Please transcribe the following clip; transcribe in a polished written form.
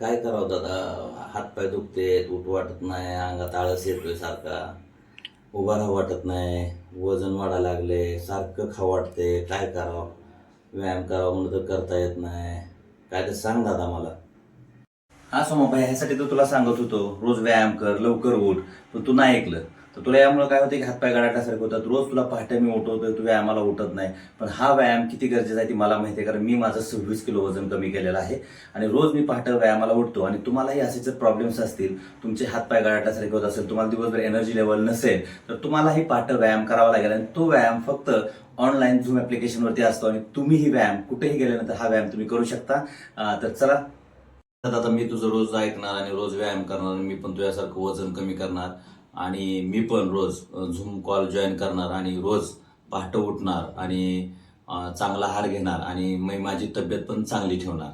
काय करावं दादा, हातपाय दुखतेत, उठू वाटत नाही, अंगात आळस येतोय सारखा, उभा राहू वाटत नाही, वजन वाढायला लागले, सारखं खाऊ वाटते. काय करावं? व्यायाम करावं म्हणलं तर करता येत नाही. काय तर सांग दादा मला. हा सोमाबाई, ह्यासाठी तर तुला सांगत होतो रोज व्यायाम कर, लवकर उठ, पण तू नाही ऐकलं. तर तुला यामुळे काय होते की हातपाय गडाटल्यासारखं होतात. रोज तुला पहाटे मी उठवतोय, तू व्यायामाला उठत नाही. पण हा व्यायाम किती गरजेचा आहे ती मला माहिती आहे, कारण मी माझं 26 किलो वजन कमी केलेलं आहे आणि रोज मी पहाटे व्यायामाला उठतो. आणि तुम्हालाही असे जर प्रॉब्लेम्स असतील, तुमचे हातपाय गडाटल्यासारखे होत असेल, तुम्हाला दिवसभर एनर्जी लेवल नसेल, तर तुम्हालाही पहाटे व्यायाम करावा लागेल. आणि तो व्यायाम फक्त ऑनलाईन झूम ॲप्लिकेशनवरती असतो आणि तुम्हीही व्यायाम कुठेही गेल्यानंतर हा व्यायाम तुम्ही करू शकता. तर चला, आता मी तुझं रोज ऐकणार आणि रोज व्यायाम करणार. मी पण तुझ्यासारखं वजन कमी करणार आणि मी पण रोज झूम कॉल जॉईन करणार आणि रोज पहाटे उठणार आणि चांगला आहार घेणार आणि मी माझी तब्येत पण चांगली ठेवणार.